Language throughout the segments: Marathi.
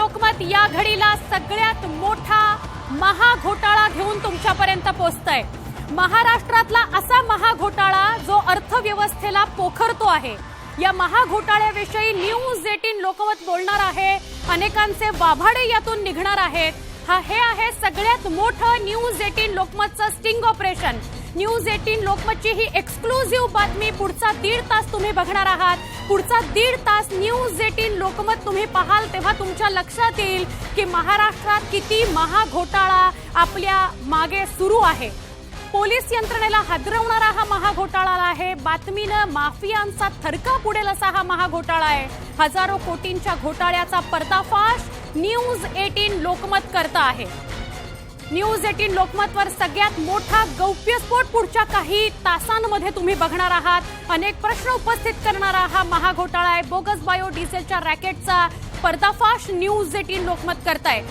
लोकमत या घडीला सगळ्यात मोठा महाघोटाळा घेऊन तुमच्यापर्यंत पोहोचतोय। महाराष्ट्रातला असा महाघोटाळा जो अर्थव्यवस्थेला पोखरतो आहे। या महाघोटाळ्याविषयी न्यूज 18 लोकमत बोलणार आहे। अनेकांचे वाभाडे यातून निघणार आहेत। हे आहे सगळ्यात मोठं न्यूज 18 लोकमतचं स्टिंग ऑपरेशन। न्यूज 18 लोकमतची ही एक्सक्लुझिव्ह बातमी पुढचा 1.5 तास तुम्ही बघणार आहात। पुढचा 1.5 तास न्यूज 18 लोकमत तुम्ही पाहाल तेव्हा तुमच्या लक्षात येईल की महाराष्ट्रात किती महाघोटाळा आपल्या मागे सुरू आहे। पोलीस यंत्रणेला हादरवणारा हा महाघोटाळा आहे। बातमीनं माफियांचा थरकाप उडेल असा हा महाघोटाळा आहे। हजारो कोटींच्या घोटाळ्याचा पर्दाफाश न्यूज 18 लोकमत करता आहे। न्यूज 18 लोकमतवर सगळ्यात मोठा गौप्यस्फोट पुढच्या काही तासांमध्ये तुम्ही बघणार आहात। अनेक प्रश्न उपस्थित करणारा हा महाघोटाळा आहे। बोगस बायोडिझेलच्या रॅकेटचा पर्दाफाश न्यूज 18 लोकमत करताय।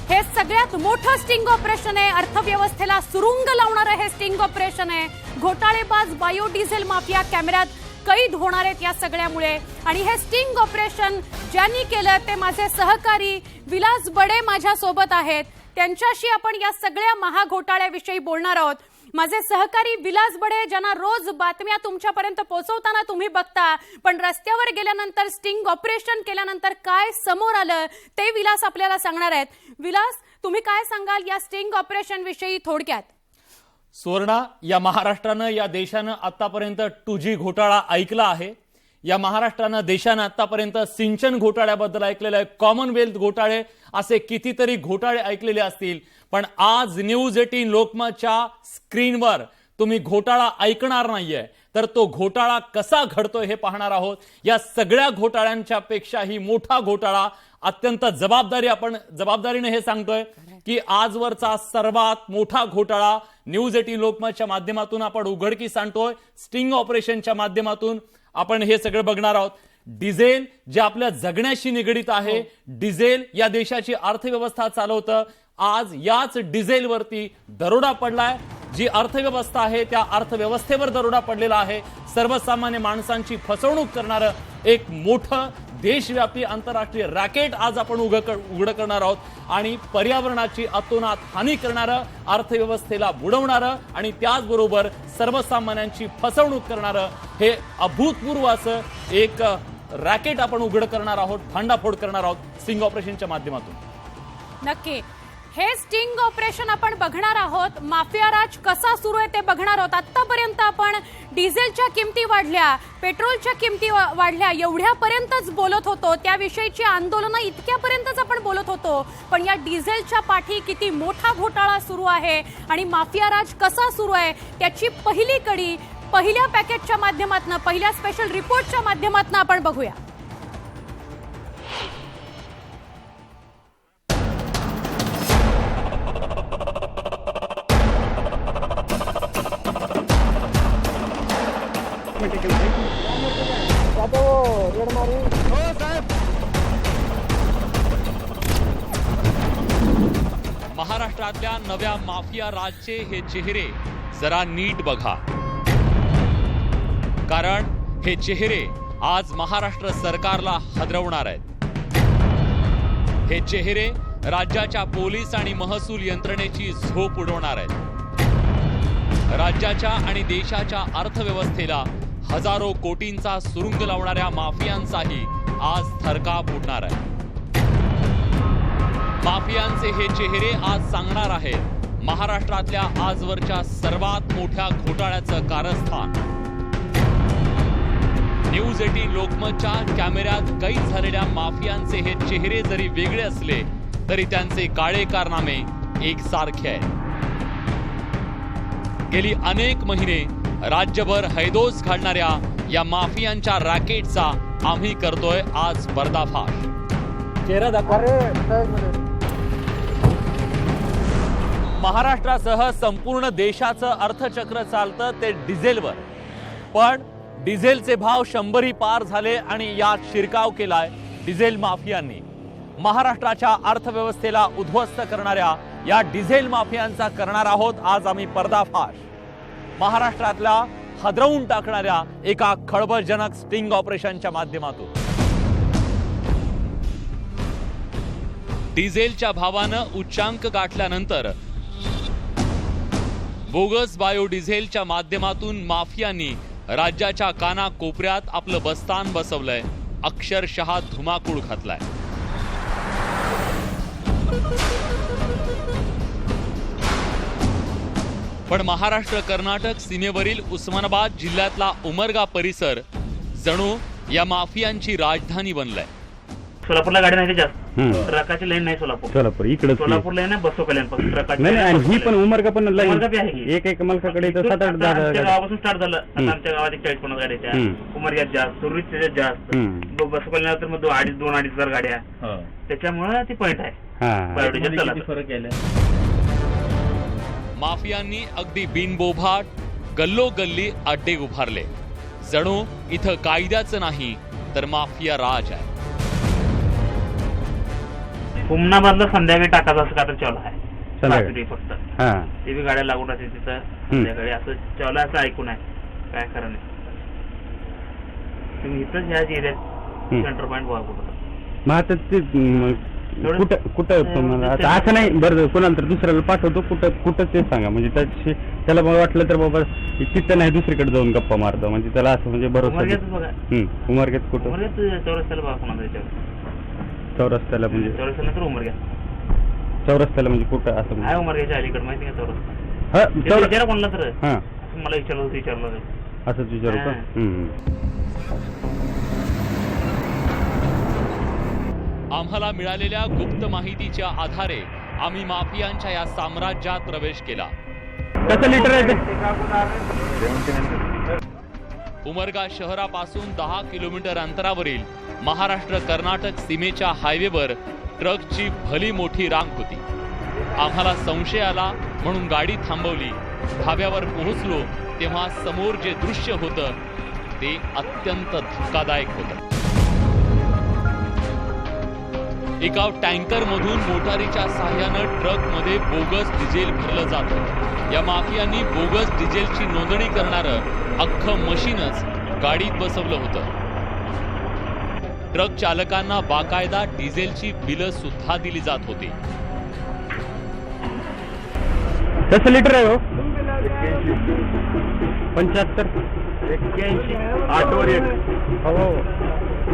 हे सगळ्यात मोठं स्टिंग ऑपरेशन आहे। अर्थव्यवस्थेला सुरुंग लावणारं हे स्टिंग ऑपरेशन आहे। घोटाळेबाज बायोडिझेल माफिया कॅमेऱ्यात कैद होणार आहेत या सगळ्यामुळे। आणि हे स्टिंग ऑपरेशन ज्यांनी केलं ते माझे सहकारी विलास बडे माझ्या सोबत आहेत। त्यांच्याशी आपण या सगळ्या महाघोटाळ्याविषयी बोलणार आहोत। माझे सहकारी विलास बडे ज्यांना रोज बातम्या तुमच्यापर्यंत पोहोचवताना तुम्ही बघता, पण रस्त्यावर गेल्यानंतर स्टिंग ऑपरेशन केल्यानंतर काय समोर आलं ते विलास आपल्याला सांगणार आहेत। विलास, तुम्ही काय सांगाल या स्टिंग ऑपरेशन विषयी थोडक्यात? सुवर्णा, या महाराष्ट्रानं या देशानं आतापर्यंत 2G घोटाळा ऐकला आहे। या महाराष्ट्रानं देशानं आतापर्यंत सिंचन घोटाळ्याबद्दल ऐकलेलं आहे। कॉमनवेल्थ घोटाळे असे कितीतरी घोटाळे ऐकलेले असतील, पण आज न्यूज 18 लोकमतच्या स्क्रीनवर तुम्ही घोटाळा ऐकणार नाहीये, तर तो घोटाळा कसा घडतोय हे पाहणार आहोत। या सगळ्या घोटाळ्यांच्या पेक्षाही मोठा घोटाळा, अत्यंत जबाबदारीने हे सांगतोय की आजवरचा सर्वात मोठा घोटाळा न्यूज 18 लोकमतच्या माध्यमातून आपण उघडकीस आणतोय। स्टिंग ऑपरेशनच्या माध्यमातून आपण हे सगळं बघणार आहोत। डिझेल जे आपल्या जगण्याशी निगडित आहे, डिझेल या देशाची अर्थव्यवस्था चालवतं। आज याच डिझेलवरती दरोडा पडलाय। जी अर्थव्यवस्था आहे त्या अर्थव्यवस्थेवर दरोडा पडलेला आहे। सर्वसामान्य माणसांची फसवणूक करणारं एक मोठं देशव्यापी आंतरराष्ट्रीय रॅकेट आज आपण उघड करणार आहोत। आणि पर्यावरणाची अतोनात हानी करणारं, अर्थव्यवस्थेला बुडवणारं आणि त्याचबरोबर सर्वसामान्यांची फसवणूक करणारं हे अभूतपूर्व असं एक रॅकेट आपण उघड करणार आहोत, भांडाफोड करणार आहोत स्टिंग ऑपरेशनच्या माध्यमातून। नक्की हे स्टिंग ऑपरेशन आपण बघणार आहोत। माफिया राज कसा सुरू आहे ते बघणार आहोत। आतापर्यंत आपण डिझेलच्या किमती वाढल्या, पेट्रोलच्या किमती वाढल्या एवढ्यापर्यंतच बोलत होतो, त्याविषयीची आंदोलनं इतक्यापर्यंतच आपण बोलत होतो। पण या डिझेलच्या पाठी किती मोठा घोटाळा सुरू आहे आणि माफिया राज कसा सुरू आहे त्याची पहिली कडी पहिल्या पॅकेजच्या माध्यमातून, पहिल्या स्पेशल रिपोर्टच्या माध्यमातून आपण बघूया। महाराष्ट्रातल्या नव्या माफिया राजचे हे चेहरे जरा नीट बघा, कारण हे चेहरे आज महाराष्ट्र सरकारला हादरवणार आहेत। हे चेहरे राज्याच्या पोलीस आणि महसूल यंत्रणेची झोप उडवणार आहेत। राज्याच्या आणि देशाच्या अर्थव्यवस्थेला हजारो कोटींचा सुरुंग लावणाऱ्या माफियांचाही आज थरकाप उडणार आहे। माफियांचे हे चेहरे आज सांगणार आहेत महाराष्ट्रातल्या आजवरच्या सर्वात मोठ्या घोटाळ्याचं कारस्थान। न्यूज 18 लोकमतच्या कॅमेऱ्यात कैद झालेल्या माफियांचे हे चेहरे जरी वेगळे असले तरी त्यांचे काळे कारनामे एकसारखे आहेत। गेली अनेक महिने राज्यभर हैदोस घालणाऱ्या या माफियांच्या रॅकेटचा आम्ही करतोय आज पर्दाफाश। चेहरा दाखवा। महाराष्ट्रासह संपूर्ण देशाचं अर्थचक्र चालतं ते डिझेलवर, पण डिझेलचे भाव 100 पार झाले आणि यात शिरकाव केलाय डिझेल माफियांनी। महाराष्ट्राच्या अर्थव्यवस्थेला उद्ध्वस्त करणाऱ्या या डिझेल माफियांचा करणार आहोत आज आम्ही पर्दाफाश। महाराष्ट्रातला हादरवून टाकणाऱ्या एका खळबळजनक स्टिंग ऑपरेशनच्या माध्यमातून डिझेलच्या भावानं उच्चांक गाठल्यानंतर बोगस बायोडिझेलच्या माध्यमातून माफियांनी राज्याच्या कानाकोपऱ्यात आपलं बस्तान बसवलंय, अक्षरशः धुमाकूळ घातलाय. पण महाराष्ट्र कर्नाटक सीमेवरील उस्मानाबाद जिल्ह्यातला उमरगा परिसर जणू या माफियांची राजधानी बनलाय. सोलापूरला गाडी नाही जास्त, ट्रकाची लाईन नाही. सोलापूर इकडे सोलापूर लाईन आहे, बसो कल्याण पासून ट्रकाची नाही आणि ही पण उमरगा पण उमरगा बी आहे की. एक मलकाकडे इथं 7-8 आमच्या गाड्या. गावापासून स्टार्ट झालं. आता आमच्या गावात 40-50 गाड्याच्या, उमरग्यात जास्त, सुरळीत त्याच्यात जास्त, बसो कल्याण तर मग 2-2.5 हजार गाड्या. त्याच्यामुळे ती पॉइंट आहे. बायोडिझेल चालत. फरक आहे. माफियांनी अगदी बिनबोभाट गल्लोगल्ली अड्डे उभारले. जणू इथं कायद्याचं नाही तर माफिया राज आहे. हुमनाबादला संध्याकाळी टाकायचं असं का तर चालू आहे. संध्याकाळी? रात्री फक्त हा ते बी गाड्या लागून राहते तिथं संध्याकाळी. असं चालू आहे, असं ऐकून आहे. काय खरं नाही. तुम्ही इथंच ह्याच एरियात सेंटर पॉईंट बघा कुठं. मग आता ते कुठं तुम्हाला आता असं नाही बरं, कोणाला तर दुसऱ्याला पाठवतो कुठं ते सांगा. म्हणजे त्याला मला वाटलं तर बाबा तिथं नाही दुसरीकडे जाऊन गप्पा मारतो, म्हणजे त्याला असं म्हणजे बरोबर. उमरग्यात बघा. उमरग्यात कुठं? उमरग्यात चौरस्त्याला बघा कोणाला त्याच्यावर. चौरस्त्याला म्हणजे चौरस्त्याला तर उमरग्यात. चौरस्त्याला म्हणजे कुठं असं आहे म्हणजे? उमरग्याच्या अलीकडे माहिती का चौरस्ता? हा विचारा कोणाला तर. हा मला विचारलं असंच विचारू का? आम्हाला मिळालेल्या गुप्त माहितीच्या आधारे आम्ही माफियांच्या या साम्राज्यात प्रवेश केला. कसं लिटर आहे ते? उमरगा शहरापासून 10 किलोमीटर अंतरावरील महाराष्ट्र कर्नाटक सीमेच्या हायवेवर ट्रकची भली मोठी रांग होती. आम्हाला संशय आला म्हणून गाडी थांबवली. धाब्यावर पोहोचलो तेव्हा समोर जे दृश्य होतं ते अत्यंत धक्कादायक होतं. एका टँकर मधून मोटारीच्या साहाय्यानं ट्रकमध्ये बोगस डिझेल भरलं जात होतं. या माफियांनी बोगस डिझेलची नोंदणी करणारं अख्खं मशीनच गाडीत बसवलं होतं. ट्रक चालकांना बाकायदा डिझेलची बिलं सुद्धा दिली जात होती. कसं लिटर आहे हो? 75 81 8वर 1 हो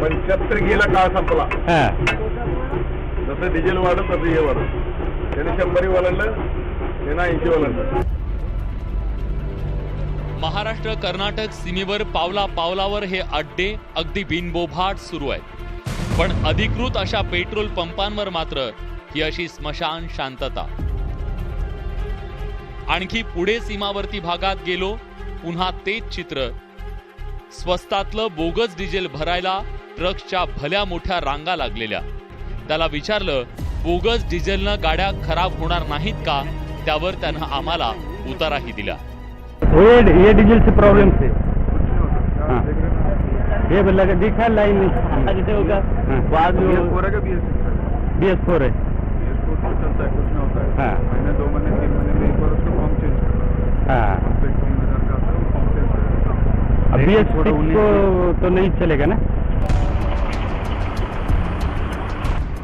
75 गेला काळ संपला. हा जसं डिझेल वाढत तसं हे वाढत. त्याने 100 वळणलं, त्यानं 80 वळणलं. महाराष्ट्र कर्नाटक सीमेवर पावला पावलावर हे अड्डे अगदी बिनबोभाट सुरू आहेत. पण अधिकृत अशा पेट्रोल पंपांवर मात्र ही अशी स्मशान शांतता. आणखी पुढे सीमावर्ती भागात गेलो, पुन्हा तेच चित्र. स्वस्तातलं बोगस डिझेल भरायला ट्रक्सच्या भल्या मोठ्या रांगा लागलेल्या. त्याला विचारलं, बोगस डिझेलनं गाड्या खराब होणार नाहीत का? त्यावर त्यानं आम्हाला उताराही दिला. ये डीजल से प्रॉब्लम से हाँ ये बोला कि दिखा लाइन नहीं होगा बाद में BS4 है चलता है, कुछ नहीं होता है. हाँ महीने 2 महीने 3 महीने में एक बार उसका फॉर्म चेंज. हाँ 3000 का आता है, वो फॉर्म चेंज करेगा. अब BS6 को तो नहीं चलेगा ना.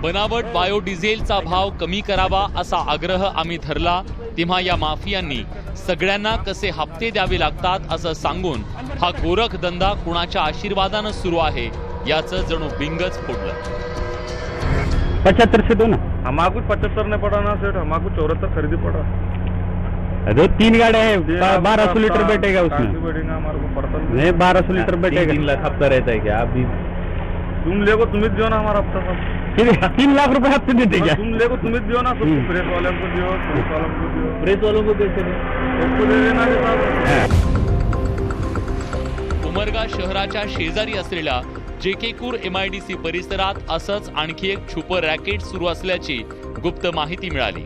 बनावट बायोडिझेलचा भाव कमी करावा असा आग्रह आम्ही धरला तेव्हा या माफियांनी सगळ्यांना कसे हप्ते द्यावे लागतात असं सांगून हा गोरखधंदा कुणाच्या आशीर्वादानं सुरू आहे याचं जणू बिंगच फोडलं. 75 से दो ना. हमारे 75 नहीं पड़ा ना सेठ, हमारे 74 खरीदी पड़ा. दो 3 गाड़ियाँ हैं, 1200 लीटर बैठेगा उसमें. बैठेगा हमारे को पड़ता नहीं 1200 लीटर बैठेगा. 3 लाख हफ्ता रहता है क्या? अभी तुम लेगो तुम्हें दियो ना हमारा हफ्ता सब. 3 लाख रुपए हफ्ते देते क्या? तुम लेगो तुम्हें दियो ना, सब प्रेस वाले को दियो, पुलिस वालों को दियो. प्रेस वालों को कैसे दें? सबको दे देना के साथ. उमरगा शहराच्या शेजारी असलेल्या जेकेकूर MIDC परिसरात असंच आणखी एक छुपं रॅकेट सुरू असल्याची गुप्त माहिती मिळाली.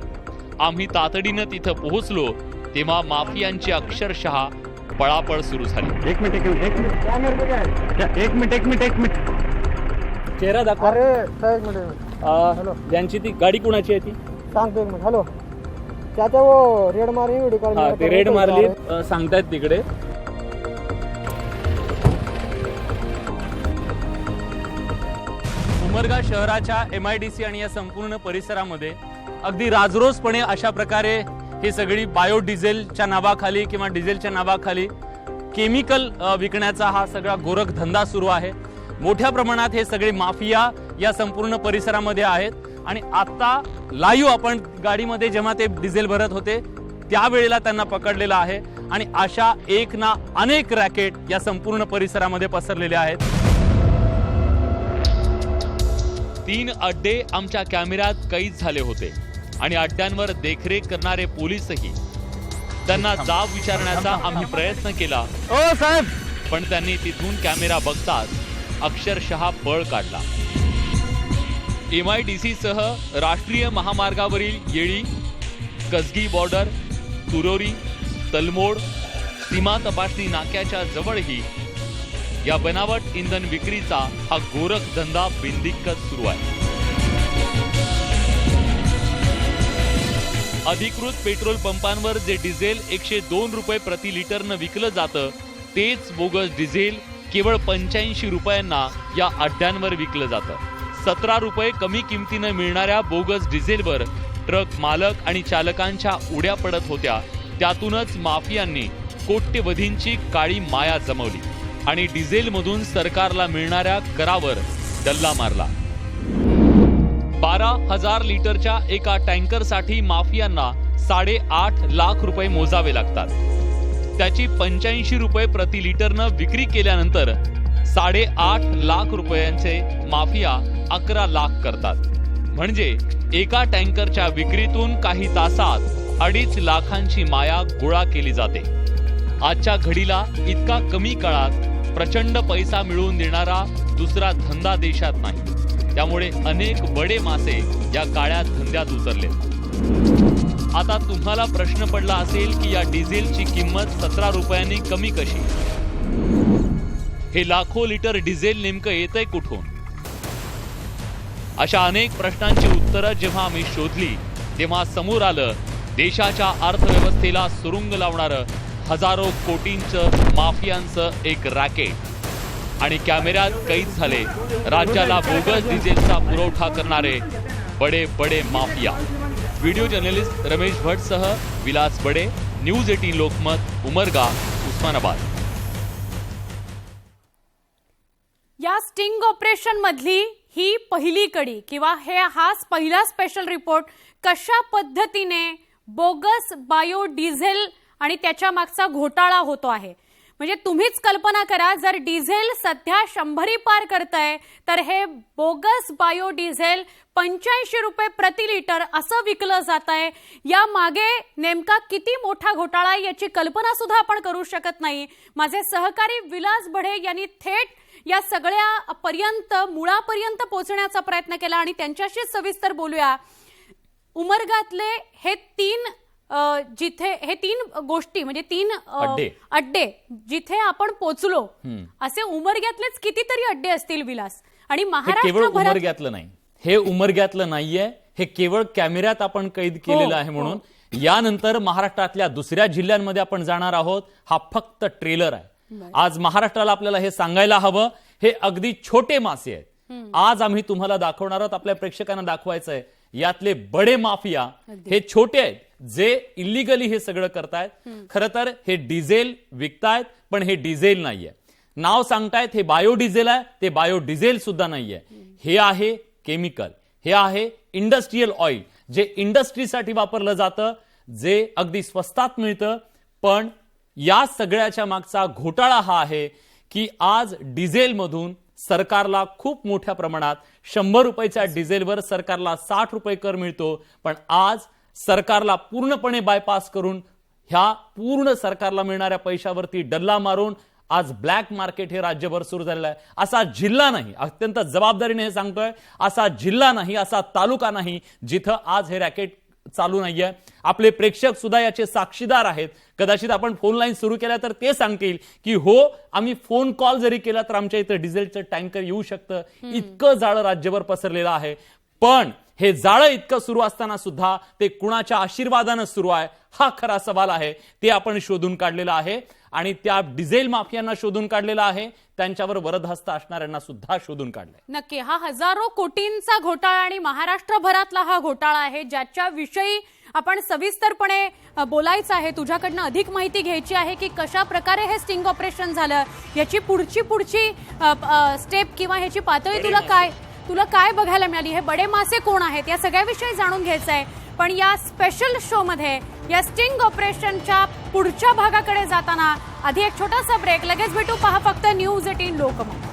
आम्ही तातडीनं तिथं पोहोचलो तेव्हा माफियांची अक्षरशः पळापळ सुरू झाली. एक मिनिट चेहरा दाखवा. ज्यांची ती गाडी कुणाची आहे ती सांगतो एक मिनिट. हॅलो त्याच्या वो रेड मारली व्हिडिओ कॉल. हा ते रेड मारली सांगतायत तिकडे. उमरगा शहराच्या MIDC आणि या संपूर्ण परिसरामध्ये अगदी राजरोसपणे अशा प्रकारे ही सगळी बायोडिझेलच्या नावाखाली किंवा डिझेलच्या नावाखाली केमिकल विकण्याचा हा सगळा गोरखधंदा सुरू आहे। मोठ्या प्रमाणात हे सगळे माफिया या संपूर्ण परिसरामध्ये आहेत आणि आता लाईव्ह आपण गाडीमध्ये जेव्हा ते डिझेल भरत होते त्यावेळेला त्यांना पकडलेलं आहे आणि अशा एक ना अनेक रॅकेट या संपूर्ण परिसरामध्ये पसरलेले आहेत। 3 अड्डे आमच्या कॅमेऱ्यात कैद झाले होते आणि अड्ड्यांवर देखरेख करणारे पोलीसही त्यांना जाब विचारण्याचा आम्ही प्रयत्न केला पण त्यांनी तिथून कॅमेरा बघताच अक्षरशः पळ काढला। MIDC सह राष्ट्रीय महामार्गावरील येळी, कसगी बॉर्डर, तुरोरी, तलमोड सीमा तपासणी नाक्याच्या जवळही या बनावट इंधन विक्रीचा हा गोरखधंदा बिनदिक्कत सुरू आहे। अधिकृत पेट्रोल पंपांवर जे डिझेल 102 रुपये प्रति लिटरनं विकलं जातं तेच बोगस डिझेल केवळ 85 रुपयांना या अड्ड्यांवर विकलं जातं। 17 रुपये कमी किमतीनं मिळणाऱ्या बोगस डिझेलवर ट्रक मालक आणि चालकांच्या उड्या पडत होत्या। त्यातूनच माफियांनी कोट्यवधींची काळी माया जमवली आणि डिझेलमधून सरकारला मिळणाऱ्या करावर डल्ला मारला। 12,000 लिटरच्या एका टँकरसाठी माफियांना 8.5 लाख रुपये मोजावे लागतात। त्याची 85 रुपये प्रति लिटरनं विक्री केल्यानंतर 8.5 लाख रुपयांचे माफिया 11 लाख करतात। म्हणजे एका टँकरच्या विक्रीतून काही तासात 2.5 लाखांची माया गोळा केली जाते। आजच्या घडीला इतका कमी काळात प्रचंड पैसा मिळवून देणारा दुसरा धंदा देशात नाही। त्यामुळे अनेक बडे मासे या काळ्या धंद्यात उतरले। आता तुम्हाला प्रश्न पडला असेल की या डिझेलची किंमत 17 रुपयांनी कमी कशी? हे लाखो लिटर डिझेल नेमकं येतंय कुठून? अशा अनेक प्रश्नांची उत्तरं जेव्हा आम्ही शोधली तेव्हा समोर आलं देशाच्या अर्थव्यवस्थेला सुरुंग लावणारं हजारो कोटींचं माफियांचं एक रॅकेट आणि कॅमेऱ्यात कैद झाले राज्याला बोगस डिझेलचा पुरवठा करणारे बडे बडे mafia. Video journalist Ramesh Bhatt सह विलास बडे, न्यूज 18 लोकमत, उमरगा, उस्मानाबाद। या स्टिंग ऑपरेशन मधली ही पहिली कडी किंवा हा पहिला स्पेशल रिपोर्ट कशा पद्धतीने बोगस बायोडिझेल आणि त्याच्या मागचा घोटाळा होतो आहे। म्हणजे तुम्हीच कल्पना करा, जर डिझेल सध्या 100 पार करतंय तर हे बोगस बायोडिझेल 85 रुपये प्रति लिटर असं विकलं जात आहे। या मागे नेमका किती मोठा घोटाळा याची कल्पना सुद्धा आपण करू शकत नाही। माझे सहकारी विलास बडे यांनी थेट या सगळ्या पर्यंत मुळापर्यंत पोहोचण्याचा प्रयत्न केला आणि त्यांच्याशी सविस्तर बोलूया। उमरगातले हे तीन गोष्टी म्हणजे 3 अड्डे जिथे आपण पोहोचलो, असे उमरग्यातलेच कितीतरी अड्डे असतील विलास। आणि महाराष्ट्रभरात उमरग्यातलं नाही, हे उमरग्यातलं नाहीये, हे केवळ कॅमेऱ्यात आपण कैद केलेलं आहे म्हणून। यानंतर महाराष्ट्रातल्या दुसऱ्या जिल्ह्यांमध्ये आपण जाणार आहोत। हा फक्त ट्रेलर आहे। आज महाराष्ट्राला आपल्याला हे सांगायला हवं, हे अगदी छोटे मासे आहेत। आज आम्ही तुम्हाला दाखवणार आहोत, आपल्या प्रेक्षकांना दाखवायचं आहे यातले बडे माफिया हे छोटे आहेत जे इल्लीगली हे सगळं करतायत। खरं तर हे डिझेल विकतायत पण हे डिझेल नाहीये। नाव सांगतायत हे बायोडिझेल आहे, ते बायोडिझेल सुद्धा नाहीये। हे आहे केमिकल, हे आहे इंडस्ट्रियल ऑइल जे इंडस्ट्रीसाठी वापरलं जातं, जे अगदी स्वस्तात मिळतं। पण या सगळ्याच्या मागचा घोटाळा हा आहे की आज डिझेलमधून सरकारला खूप मोठ्या प्रमाणात 100 रुपयाच्या डिझेलवर सरकारला 60 रुपये कर मिळतो। पण आज सरकारला पूर्णपणे बायपास करून ह्या पूर्ण सरकारला मिळणाऱ्या पैशावरती डल्ला मारून आज ब्लॅक मार्केट हे राज्यभर सुरू झालेलं आहे। असा जिल्हा नाही, अत्यंत जबाबदारीने हे सांगतोय, असा जिल्हा नाही, असा तालुका नाही जिथं आज हे रॅकेट चालू नाहीये। आपले प्रेक्षक सुद्धा याचे साक्षीदार आहेत। कदाचित आपण फोन लाईन सुरू केल्या तर ते सांगतील की हो, आम्ही फोन कॉल जरी केला तर आमच्या इथं डिझेलचं टँकर येऊ शकतं। इतकं जाळं राज्यभर पसरलेलं आहे। पण हे जाळं इतकं सुरू असताना सुद्धा ते कुणाच्या आशीर्वादानं सुरू आहे हा खरा सवाल आहे। ते आपण शोधून काढलेला आहे आणि त्या डिझेल माफियांना शोधून काढलेला आहे, त्यांच्यावर वरदहस्त असणाऱ्यांना सुद्धा शोधून काढलंय. नक्की हा हजारो कोटींचा घोटाळा आणि महाराष्ट्रभरातला हा घोटाळा आहे ज्याच्या विषयी आपण सविस्तरपणे बोलायचं आहे. तुझ्याकडनं अधिक माहिती घ्यायची आहे की कशा प्रकारे हे स्टिंग ऑपरेशन झालं, याची पुढची स्टेप किंवा ह्याची पातळी तुला काय बघायला मिळाली, हे बडे मासे कोण आहेत, या सगळ्याविषयी जाणून घ्यायचं आहे. पण या स्पेशल शो मध्ये या स्टिंग ऑपरेशनच्या पुढच्या भागाकडे जाताना आधी एक छोटासा ब्रेक, लगेच भेटू. पहा फक्त न्यूज 18 लोकमत.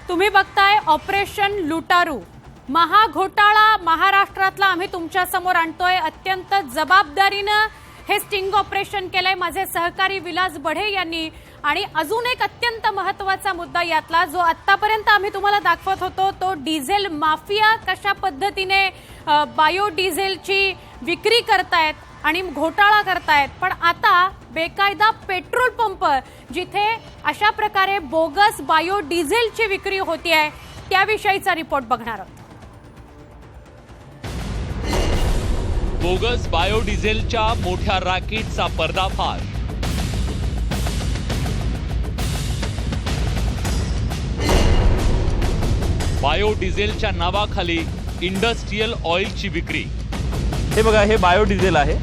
तुम्ही बघताय ऑपरेशन लुटारू. महाघोटाळा महाराष्ट्रातला आम्ही तुमच्या समोर आणतोय. अत्यंत जबाबदारीनं हे स्टिंग ऑपरेशन केलंय माझे सहकारी विलास बढे यांनी. आणि अजून एक अत्यंत महत्वाचा मुद्दा यातला जो आतापर्यंत आम्ही तुम्हाला दाखवत होतो तो डिझेल माफिया कशा पद्धतीने बायोडिझेलची विक्री करतायत आणि घोटाळा करतायत. पण आता बेकायदा पेट्रोल पंप जिथे अशा प्रकारे बोगस बायोडिझेलची विक्री होतीये त्याविषयीचा रिपोर्ट बघणार आहोत. बोगस बायोडिझेलच्या मोठ्या रॅकेटचा पर्दाफाश. बायोडिझेलच्या नावाखाली इंडस्ट्रियल ऑइलची विक्री. हे बघा, हे बायोडिझेल आहे.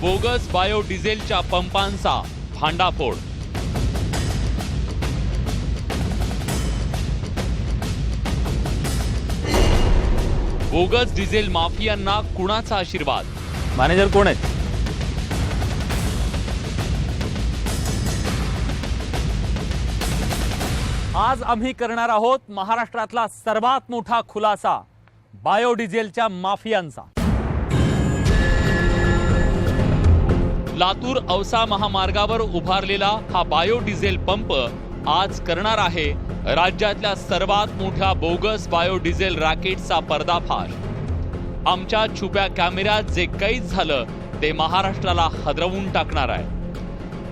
बोगस बायोडिझेलच्या पंपांचा भांडाफोड. बोगस डिझेल माफियांना कुणाचा आशीर्वाद? मॅनेजर कोण आहेत? आज आम्ही करणार आहोत महाराष्ट्रातला सर्वात मोठा खुलासा बायोडिझेलच्या माफियांचा. लातूर औसा महामार्गावर उभारलेला हा बायोडिझेल पंप आज करणार आहे राज्यातल्या सर्वात मोठ्या बोगस बायोडिझेल रॅकेटचा पर्दाफाश. आमच्या छुप्या कॅमेऱ्यात जे कैद झालं ते महाराष्ट्राला हादरवून टाकणार आहे.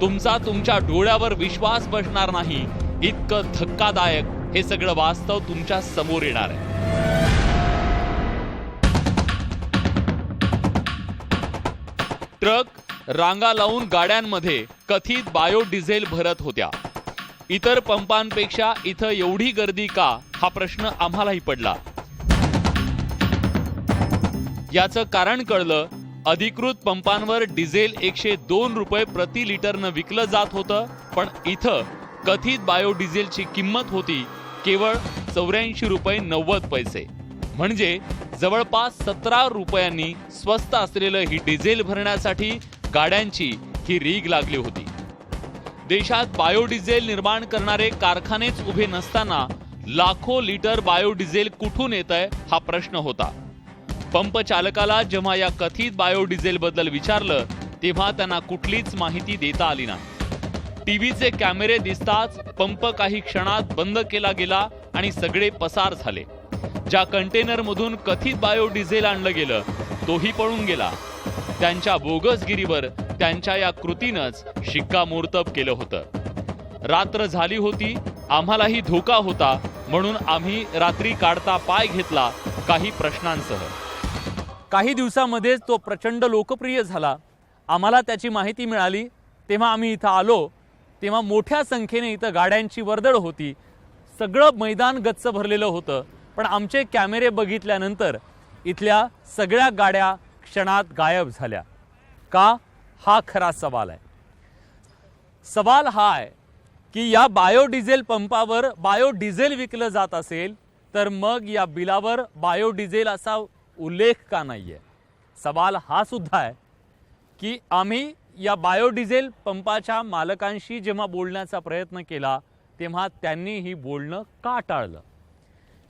तुमच्या डोळ्यावर विश्वास बसणार नाही इतकं धक्कादायक हे सगळं वास्तव तुमच्या समोर येणार आहे. ट्रक रांगा लावून गाड्यांमध्ये कथित बायोडिझेल भरत होत्या. इतर पंपांपेक्षा इथं एवढी गर्दी का हा प्रश्न आम्हालाही पडला. याचं कारण कळलं. अधिकृत पंपांवर डिझेल 102 रुपये प्रति लिटरनं विकलं जात होतं, पण इथं कथित बायोडिझेलची किंमत होती केवळ 84 रुपये 90 पैसे. म्हणजे जवळपास 17 रुपयांनी स्वस्त असलेलं ही डिझेल भरण्यासाठी गाड्यांची ही रीग लागली होती. देशात बायोडिझेल निर्माण करणारे कारखानेच उभे नसताना लाखो लिटर बायोडिझेल कुठून येतंय हा प्रश्न होता. पंप चालकाला जेव्हा या कथित बायोडिझेल बद्दल विचारलं तेव्हा त्यांना कुठलीच माहिती देता आली नाही. टीव्हीचे कॅमेरे दिसताच पंप काही क्षणात बंद केला गेला आणि सगळे पसार झाले. ज्या कंटेनरमधून कथित बायोडिझेल आणलं गेलं तोही पळून गेला. त्यांच्या बोगसगिरीवर त्यांच्या या कृतीनंच शिक्कामोर्तब केलं होतं. रात्र झाली होती, आम्हालाही धोका होता, म्हणून आम्ही रात्री काढता पाय घेतला काही प्रश्नांसह. काही दिवसामध्येच तो प्रचंड लोकप्रिय झाला. आम्हाला त्याची माहिती मिळाली तेव्हा आम्ही इथं आलो तेव्हा मोठ्या संख्येने इथं गाड्यांची वर्दळ होती. सगळं मैदान गच्च भरलेलं होतं. पण आमचे कॅमेरे बघितल्यानंतर इथल्या सगळ्या गाड्या क्षणात गायब झाल्या. का? हा खरा सवाल आहे. सवाल हा आहे की या बायोडिझेल पंपावर बायोडिझेल विकलं जात असेल तर मग या बिलावर बायोडिझेल असा उल्लेख का नाहीये? सवाल हा सुद्धा आहे की आम्ही या बायोडिझेल पंपाच्या मालकांशी जेव्हा बोलण्याचा प्रयत्न केला तेव्हा त्यांनी ही बोलणं का टाळलं?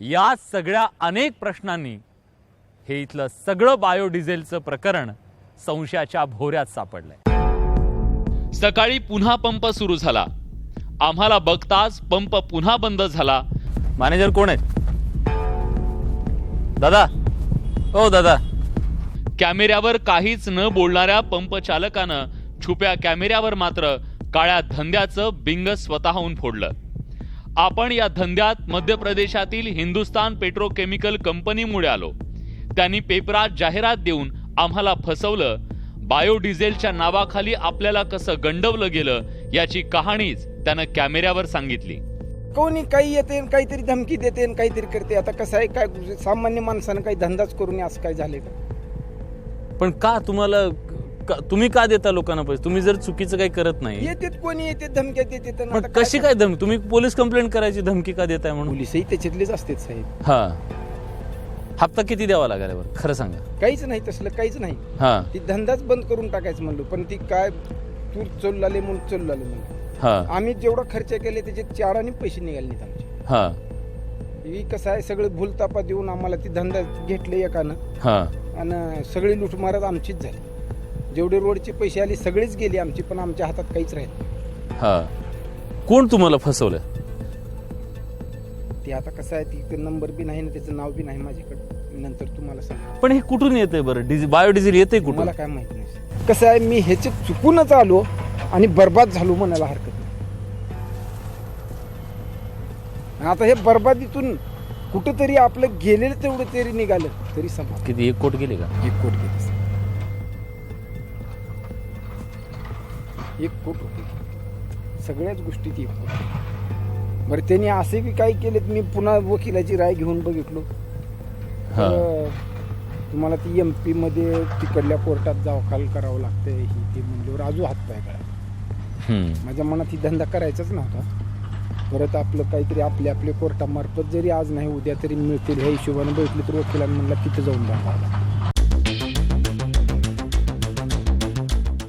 या सगळ्या अनेक प्रश्नांनी हे इथलं सगळं बायोडिझेलचं प्रकरण संशयाच्या भोवऱ्यात सापडलंय. सकाळी पुन्हा पंप सुरू झाला. आम्हाला बघताच पंप पुन्हा बंद झाला. मॅनेजर कोण आहेत? दादा, हो दादा. कॅमेऱ्यावर काहीच न बोलणाऱ्या पंप चालकानं छुप्या कॅमेऱ्यावर मात्र काळ्या धंद्याचं बिंग स्वतःहून फोडलं. आपण या धंद्यात मध्य प्रदेशातील हिंदुस्तान पेट्रोकेमिकल कंपनीमुळे आलो. त्यांनी पेपरात जाहिरात देऊन आम्हाला फसवलं. बायोडिझेलच्या नावाखाली आपल्याला कसं गंडवलं गेलं याची कहाणीच त्यानं कॅमेऱ्यावर सांगितली. कोणी काही येते काहीतरी धमकी देते काहीतरी करते. आता कसं आहे काय सामान्य माणसानं काही धंदाच करून असं काय झाले का? पण का तुम्हाला तुम्ही का देता लोकांना पैसे? तुम्ही जर चुकीचं काही करत नाही, येतात कोणी येते धमक्या देते. पण कशी काय धमकी? तुम्ही पोलीस कंप्लेंट करायची, धमकी का देताय म्हणून? पोलीसही त्याच्यातलेच असतात साहेब. हा, हप्ता किती द्यावा लागेल बरं खरं सांगा? काहीच नाही तसलं, काहीच नाही. हा ती धंदाच बंद करून टाकायचं म्हणलो. पण ती काय तू चल आले म्हणून चल आले म्हणून हा आम्ही जेवढा खर्च केले त्याचे 4 आणि पैसे निघाले नाहीत आमचे. हा ही कसं आहे सगळं भूलतापा देऊन आम्हाला ती धंदा घेतले एकानं हा आणि सगळी लुटमारच आमचीच झाली. जेवढे रोडचे पैसे आले सगळेच गेले आमचे, पण आमच्या हातात काहीच राहील. हा कोण तुम्हाला फसवलं? ते आता कसं आहे ती नंबर बी नाही ना त्याचं नाव बी नाही माझ्याकडे. नंतर तुम्हाला सांग. पण हे कुठून येतंय बरं? बायोडिझेल येते कुठून? मला काय माहित नाही. कसं आहे मी ह्याचे चुकूनच आलो आणि बर्बाद झालो म्हणायला हरकत नाही. आता हे बर्बादीतून कुठंतरी आपलं गेलेलं तेवढं तरी निघालं तरी समज. किती 1 कोटी गेले का? 1 कोटी गेले. 1 कोटी होते सगळ्याच गोष्टीत 1 कोटी. बरं त्यांनी असे बी काय केलेत. मी पुन्हा वकिलाची राय घेऊन बघितलो. तर तुम्हाला ती MP मध्ये तिकडल्या कोर्टात दाखल करावं लागतंय ही ते म्हणल्यावर अजून हातपाय कळा. माझ्या मनात ही धंदा करायचाच नव्हता. परत आपलं काहीतरी आपले कोर्टामार्फत जरी आज नाही उद्या तरी मिळतील ह्या हिशोबाने बघितलं तर वकिलांनी म्हणला तिथं जाऊन दाखवा.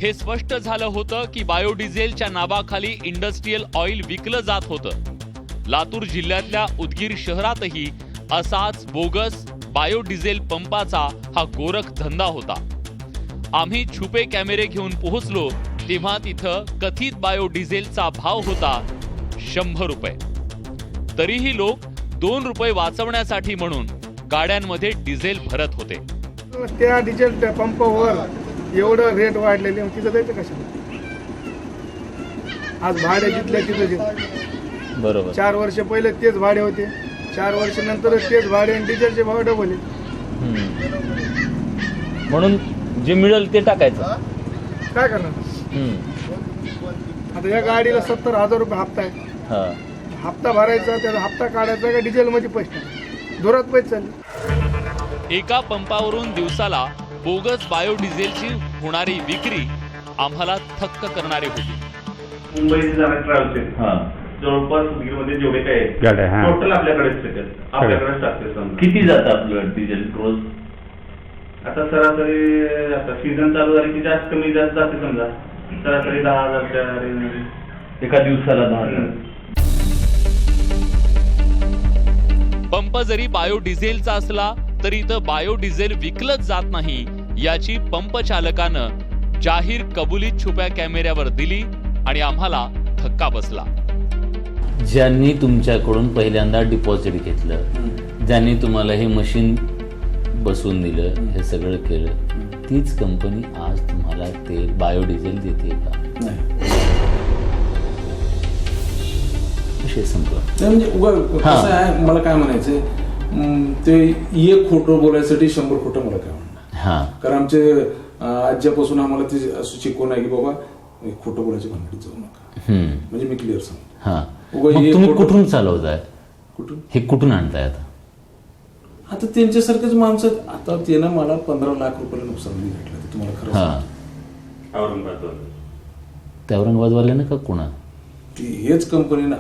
हे स्पष्ट झालं होतं की बायोडिझेलच्या नावाखाली इंडस्ट्रीयल ऑइल विकलं जात होतं. लातूर जिल्ह्यातल्या उदगीर शहरातही असाच बोगस बायोडिझेल पंपाचा हा गोरख धंदा होता. आम्ही छुपे कॅमेरे घेऊन पोहोचलो तेव्हा तिथं कथित बायोडिझेलचा भाव होता 100 रुपये. तरीही लोक 2 रुपये वाचवण्यासाठी म्हणून गाड्यांमध्ये डिझेल भरत होते. त्या डिझेल पंपावर एवढं रेट वाढलेले तिथं जायचं कशाला? आज भाडे जिथल्या तिथं बरोबर 4 वर्ष पहिले तेच भाडे होते. 4 वर्ष नंतर तेच भाडे आणि डिझेलचे भाव डबल आहे. म्हणून जे मिळेल ते टाकायचं. काय करणार? आता या गाडीला 70,000 रुपये हप्ता आहे. हप्ता भरायचा त्याचा हप्ता काढायचा का डिझेल मध्ये पैसे जोरात पैसे चालले. एका पंपावरून दिवसाला बोगस बायोडिझेलची होणारी विक्री आम्हाला थक्क करणारी होती. मुंबईचे जाणारे ट्रॅव्हल्स जवळपास उदगीरमध्ये जेवढे काय गाड्या, हा. टोटल आपल्याकडेच टाकते. किती जातं आपलं डिझेल रोज? आता सरासरी आता सीझन चालू झाली की जास्त कमी जास्त जाते. समजा सरासरी 10,000च्या रेंजमध्ये एका दिवसाला 10,000. पंप जरी बायोडिझेलचा असला तरी इथं बायोडिझेल विकलंच जात नाही याची पंप चालकानं जाहीर कबुली छुप्या कॅमेऱ्यावर दिली आणि आम्हाला धक्का बसला. ज्यांनी तुमच्याकडून पहिल्यांदा डिपॉझिट घेतलं, ज्यांनी तुम्हाला हे मशीन बसवून दिलं, हे सगळं केलं, तीच कंपनी आज तुम्हाला ते बायोडिझेल देते का? विषय संपला. म्हणजे कसं आहे मला काय म्हणायचं ते एक खोटं बोलायसाठी 100 खोटं मला काय म्हणणार. कारण आमचे आजच्यापासून आम्हाला ते असं शिकवून आहे की बाबा खोटं बोलायच्या भानगडीत जाऊ नका. म्हणजे मी क्लिअर सांगतो. तुम्ही कुठून चालवताय? कुठून हे कुठून आणताय? आता त्यांच्यासारखेच माणसं. आता त्यानं मला 15 लाख रुपयाला नुकसान भेटलं ते तुम्हाला खरं. त्या औरंगाबादवाल्यानं का कोणा? हेच कंपनीनं.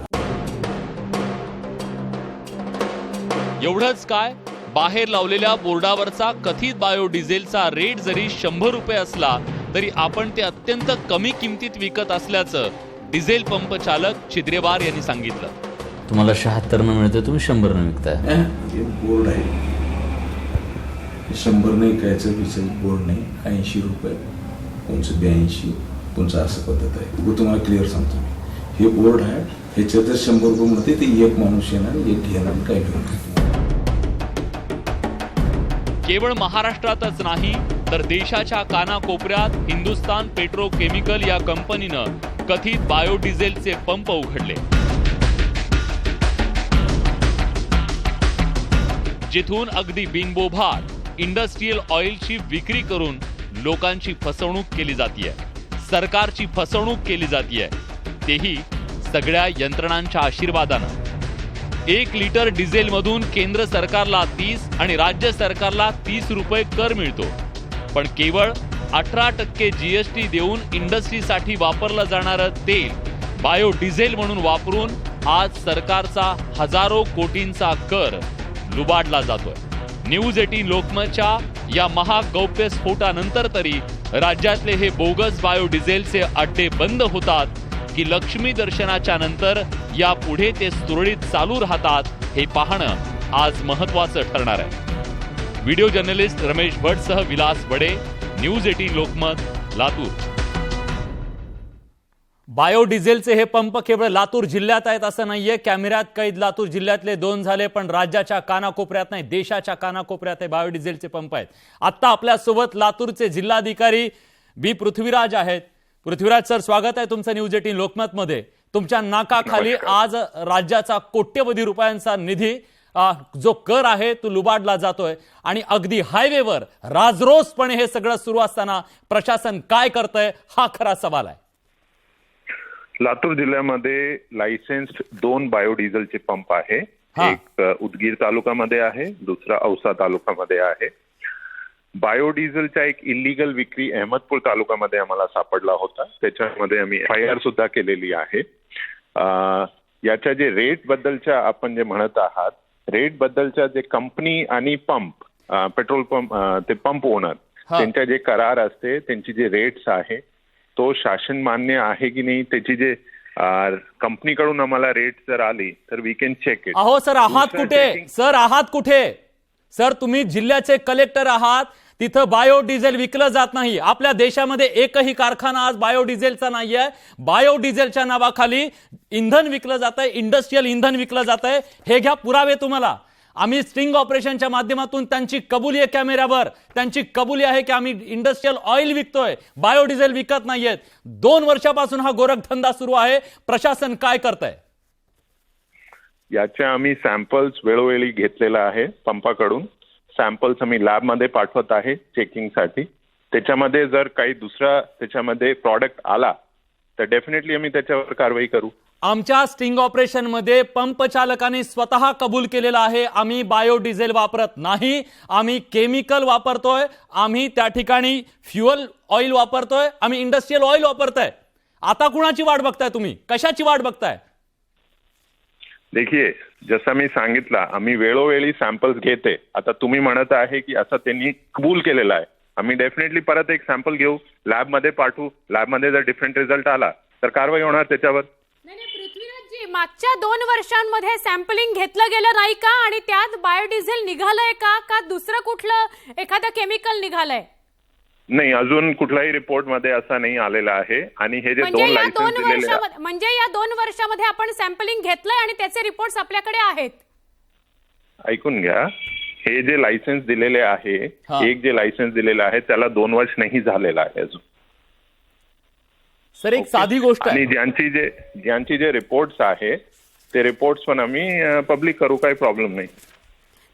एवढंच काय, बाहेर लावलेल्या बोर्डावरचा कथित बायोडिझेलचा रेट जरी 100 रुपये असला तरी आपण ते अत्यंत कमी किमतीत विकत असल्याचं डिझेल पंप चालक चिद्रेवार यांनी सांगितलं. तुम्हाला 76 न मिळतं, तुम्ही 100 न विकताय. बोर्ड आहे 100 नाही विकायचं बोर्ड नाही. 80 रुपये, कोणचं 82, कोणचं असं पद्धत आहे. तुम्हाला क्लिअर सांगतो मी. हे बोर्ड आहे, ह्याच्यात जर 100 रुपये म्हणते ते एक माणूस येणार, एक घेणार, काय घेऊन. केवळ महाराष्ट्रातच नाही तर देशाच्या कानाकोपऱ्यात हिंदुस्तान पेट्रोकेमिकल या कंपनीनं कथित बायोडिझेलचे पंप उघडले, जिथून अगदी बिनबोभाट इंडस्ट्रियल ऑइलची विक्री करून लोकांची फसवणूक केली जातीये, सरकारची फसवणूक केली जातीये, तेही सगळ्या यंत्रणांच्या आशीर्वादानं। 1 लिटर डिझेल मधून केंद्र सरकारला 30 आणि राज्य सरकारला 30 रुपये कर मिळतो, पण केवळ 18% जीएसटी देऊन इंडस्ट्रीसाठी वापरलं जाणारं तेल बायोडिझेल म्हणून वापरून आज सरकारचा हजारो कोटींचा कर लुबाडला जातोय। न्यूज 18 लोकमतच्या या महागौप्यस्फोटानंतर तरी राज्यातले हे बोगस बायोडिझेलचे अड्डे बंद होतात की लक्ष्मी दर्शनाच्या नंतर यापुढे ते सुरळीत चालू राहतात, हे पाहणं आज महत्त्वाचं ठरणार आहे। Video journalist Ramesh भटसह Vilas Bade, news 18 Lokmat, Latur. बायोडिझेलचे हे पंप केवळ लातूर जिल्ह्यात आहेत असं नाहीये। कॅमेऱ्यात कैद लातूर जिल्ह्यातले 2 झाले, पण राज्याच्या कानाकोपऱ्यात नाही, देशाच्या कानाकोपऱ्यात हे बायोडिझेलचे पंप आहेत। आता आपल्या सोबत लातूरचे जिल्हाधिकारी बी पृथ्वीराज आहेत। पृथ्वीराज सर, स्वागत आहे तुमचं न्यूज 18 लोकमत मध्ये। तुमच्या नाकाखाली आज राज्याचा कोट्यवधी रुपयांचा निधी जो कर आहे तो लुबाडला जातोय आणि अगदी हायवेवर राजरोसपणे हे सगळं सुरू असताना प्रशासन काय करतंय हा खरा सवाल आहे। लातूर जिल्ह्यामध्ये लायसेन्स्ड 2 बायोडिझेलचे पंप आहे, एक उदगीर तालुक्यामध्ये आहे, दुसरा औसा तालुक्यामध्ये आहे। बायोडिझेलच्या एक इलिगल विक्री अहमदपूर तालुक्यामध्ये आम्हाला सापडला होता, त्याच्यामध्ये आम्ही FIR सुद्धा केलेली आहे। याच्या जे रेट बद्दलच्या आपण जे म्हणत आहात, रेट बद्दलच्या जे कंपनी आणि पंप पेट्रोल पंप ते पंप ओनर त्यांच्या जे करार असते, त्यांची जे रेट्स आहे तो शासन मान्य आहे की नाही, त्याची जे कंपनीकडून आम्हाला रेट जर आली तर वी कॅन चेक इट। अहो सर, आहात कुठे? सर आहात कुठे? सर तुम्ही जिल्ह्याचे कलेक्टर आहात, तिथं बायोडिझेल विकलं जात नाही। आपल्या देशामध्ये एकही कारखाना आज बायोडिझेलचा नाहीये। बायोडिझेलच्या नावाखाली इंधन विकलं जात आहे, इंडस्ट्रियल इंधन विकलं जात आहे। हे घ्या पुरावे तुम्हाला। आम्ही स्टिंग ऑपरेशनच्या माध्यमातून त्यांची कबुली आहे, कॅमेऱ्यावर त्यांची कबुली आहे की आम्ही इंडस्ट्रियल ऑइल विकतोय, बायोडिझेल विकत नाहीयेत। 2 वर्षापासून हा गोरखधंदा सुरू आहे। प्रशासन काय करतंय? याच्या आम्ही सॅम्पल्स वेळोवेळी घेतलेला आहे पंपाकडून। सॅम्पल्स आम्ही लॅबमध्ये पाठवत आहे चेकिंगसाठी। त्याच्यामध्ये जर काही दुसरा त्याच्यामध्ये प्रॉडक्ट आला तर डेफिनेटली आम्ही त्याच्यावर कारवाई करू। आमच्या स्टिंग ऑपरेशन मध्ये पंप चालकांनी स्वतः कबूल केलेला आहे, आम्ही बायोडिझेल वापरत नाही, आम्ही केमिकल वापरतोय, आम्ही त्या ठिकाणी फ्युअल ऑइल वापरतोय, आम्ही इंडस्ट्रियल ऑइल वापरतोय। आता कुणाची वाट बघताय तुम्ही? कशाची वाट बघताय? देखिए, जसं मी सांगितलं, आम्ही वेळोवेळी सॅम्पल्स घेते। आता तुम्ही म्हणत आहे की असं त्यांनी कबूल केलेलं आहे, आम्ही डेफिनेटली परत एक सॅम्पल घेऊ, लॅबमध्ये पाठवू। लॅबमध्ये जर डिफरंट रिझल्ट आला तर कारवाई होणार त्याच्यावर। पृथ्वीराजजी, मागच्या 2 वर्षांमध्ये सॅम्पलिंग घेतलं गेलं नाही का? आणि त्यात बायोडिझेल निघालंय का दुसरं कुठलं एखादं केमिकल निघालंय? नाही, अजून कुठलाही रिपोर्ट मध्ये असा नाही आलेला आहे। आणि हे जे 2 लायसन्स दिलेले आहेत, म्हणजे या 2 वर्षामध्ये आपण सॅम्पलिंग घेतलंय आणि त्याचे रिपोर्ट्स आपल्याकडे आहेत। ऐकून घ्या, हे जे लायसन्स दिलेले आहे, एक जे लायसन्स दिलेलं आहे त्याला 2 वर्ष नाही झालेला आहे अजून। सर एक साधी गोष्ट आणि ज्यांची जे रिपोर्ट्स आहे ते रिपोर्ट्स पण आम्ही पब्लिक करू, काही प्रॉब्लेम नाही।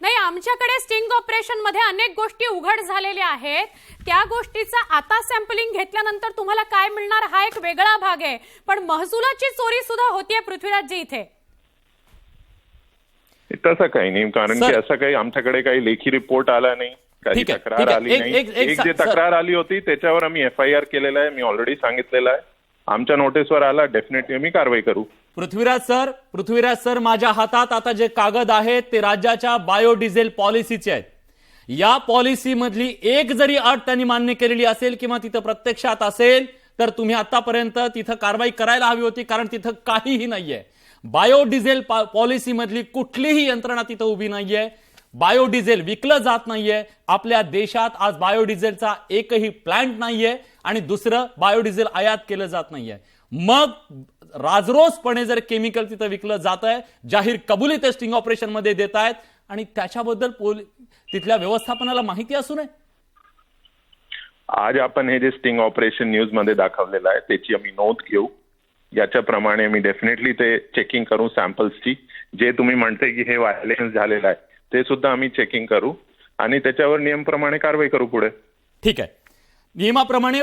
नाही, आमच्याकडे स्टिंग ऑपरेशन मध्ये अनेक गोष्टी उघड झालेल्या आहेत। त्या गोष्टीचा आता सॅम्पलिंग घेतल्यानंतर तुम्हाला काय मिळणार हा एक वेगळा भाग आहे, पण महसुलाची चोरी सुद्धा होतीये पृथ्वीराजजी इथे। तसं काही नाही, कारण की असं काही आमच्याकडे काही लेखी रिपोर्ट आला नाही, काही तक्रार आली नाही। एक जे तक्रार आली होती त्याच्यावर आम्ही FIR केलेला आहे, मी ऑलरेडी सांगितलेलं आहे। आमच्या नोटीसवर आला, डेफिनेटली आम्ही कारवाई करू। पृथ्वीराज सर, माझ्या हातात आता जे कागद आहेत ते राज्याच्या बायोडिझेल पॉलिसीचे आहेत। या पॉलिसी मधली एक जरी अट त्यांनी मान्य केलेली असेल किंवा तिथं प्रत्यक्षात असेल तर तुम्ही आतापर्यंत तिथं कारवाई करायला हवी होती, कारण तिथं काहीही नाहीये। बायोडिझेल पॉलिसी मधली कुठलीही यंत्रणा तिथं उभी नाहीये। बायोडिझेल विकलं जात नाहीये। आपल्या देशात आज बायोडिझेलचा एकही प्लांट नाहीये आणि दुसरं बायोडिझेल आयात केलं जात नाहीये। मग राजरोसपणे जर केमिकल तिथं विकलं जात आहे, जाहीर कबुली ते स्टिंग ऑपरेशन मध्ये देत आहेत आणि त्याच्याबद्दल तिथल्या व्यवस्थापनाला माहिती असू नये। आज आपण हे जे स्टिंग ऑपरेशन न्यूज मध्ये दाखवलेलं आहे त्याची आम्ही नोंद घेऊ. याच्याप्रमाणे मी डेफिनेटली ते चेकिंग करू सॅम्पल्सची. जे तुम्ही म्हणते की हे व्हायलेशन झालेलं आहे ते सुद्धा आम्ही चेकिंग करू आणि त्याच्यावर नियमप्रमाणे कारवाई करू पुढे. ठीक आहे, नियमाप्रमाणे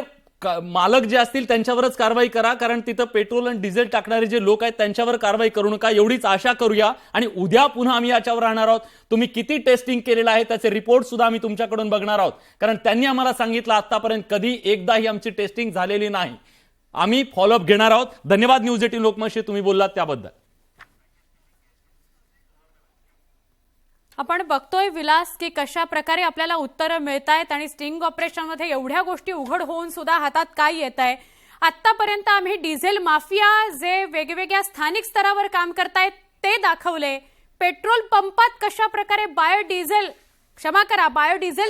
मालक जे असतील त्यांच्यावरच कारवाई करा, कारण तिथं पेट्रोल आणि डिझेल टाकणारे जे लोक आहेत त्यांच्यावर कारवाई करू नका, एवढीच आशा करूया. आणि उद्या पुन्हा आम्ही याच्यावर राहणार आहोत. तुम्ही किती टेस्टिंग केलेलं आहे त्याचे रिपोर्ट सुद्धा आम्ही तुमच्याकडून बघणार आहोत, कारण त्यांनी आम्हाला सांगितलं आतापर्यंत कधी एकदाही आमची टेस्टिंग झालेली नाही. आम्ही फॉलोअप घेणार आहोत. धन्यवाद न्यूज 18 लोकमतशी तुम्ही बोललात त्याबद्दल. आपण बघतोय विलास की कशा प्रकारे आपल्याला उत्तरं मिळत आहेत आणि स्टिंग ऑपरेशनमध्ये एवढ्या गोष्टी उघड होऊन सुद्धा हातात काय येत आहे. आतापर्यंत आम्ही डिझेल माफिया जे वेगवेगळ्या स्थानिक स्तरावर काम करतायत ते दाखवले. पेट्रोल पंपात कशा प्रकारे बायोडिझेल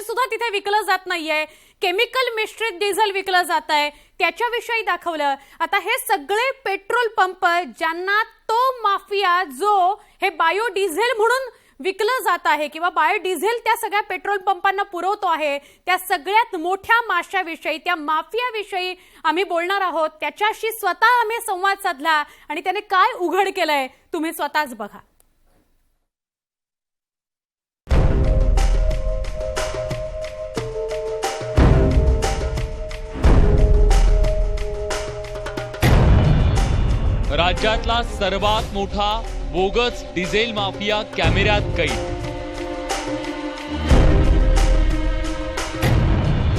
सुद्धा तिथे विकलं जात नाहीये, केमिकल मिश्रित डिझेल विकलं जात आहे त्याच्याविषयी दाखवलं. आता हे सगळे पेट्रोल पंप ज्यांना तो माफिया जो हे बायोडिझेल म्हणून विकलं जात आहे किंवा बायोडिझेल त्या सगळ्या पेट्रोल पंपांना पुरवतो आहे, त्या सगळ्यात मोठ्या माश्याविषयी, त्या माफियाविषयी आम्ही बोलणार आहोत. त्याच्याशी स्वतः आम्ही संवाद साधला आणि त्याने काय उघड केलंय तुम्ही स्वतःच बघा. राज्यातला सर्वात मोठा बोगस डिझेल माफिया कॅमेऱ्यात कैद.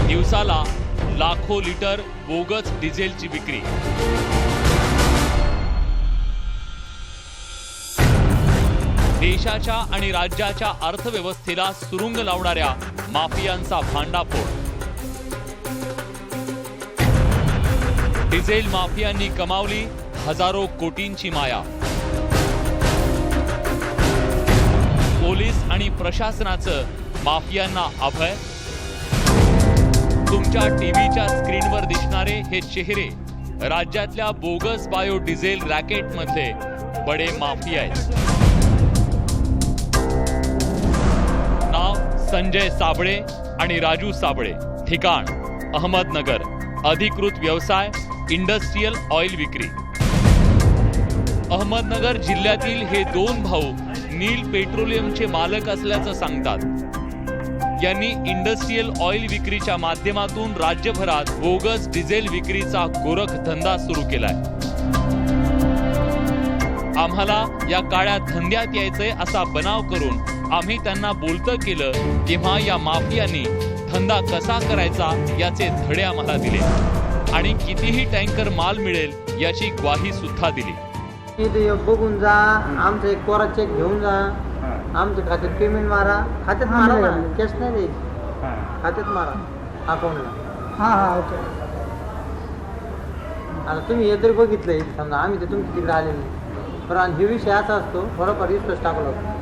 दिवसाला लाखो लिटर बोगस डिझेलची विक्री. देशाच्या आणि राज्याच्या अर्थव्यवस्थेला सुरुंग लावणाऱ्या माफियांचा भांडाफोड. डिझेल माफियांनी कमावली हजारो कोटींची माया. पोलीस आणि प्रशासनाचं माफियांना अभय. तुमच्या टीव्हीच्या स्क्रीनवर दिसणारे हे चेहरे राज्यातल्या बोगस बायोडिझेल रॅकेटमधले बडे माफिया आहेत. नाव संजय साबळे आणि राजू साबळे. ठिकाण अहमदनगर. अधिकृत व्यवसाय इंडस्ट्रियल ऑइल विक्री. अहमदनगर जिल्ह्यातील हे दोन भाऊ नील पेट्रोलियमचे मालक असल्याचं सांगतात. यांनी इंडस्ट्रियल ऑइल विक्रीच्या माध्यमातून राज्यभरात बोगस डिझेल विक्रीचा गोरख धंदा सुरू केलाय. आम्हाला या काळ्या धंद्यात यायचंय असा बनाव करून आम्ही त्यांना बोलतं केलं, तेव्हा या माफियांनी धंदा कसा करायचा याचे धडे आम्हाला दिले आणि कितीही टँकर माल मिळेल याची ग्वाही सुद्धा दिली. बघून जा, आमचा एक कोरा चेक घेऊन जा, आमच्या खात्यात पेमेंट मारा. खात्यात मारा, कॅश नाही द्यायची, खात्यात मारा अकाउंटला. ओके. आता तुम्ही हे तरी बघितलंय, समजा आम्ही तर तुमच्या तिकडे आले नाही, पण हे विषय असा असतो थोडाफार विश्वास टाकला होता.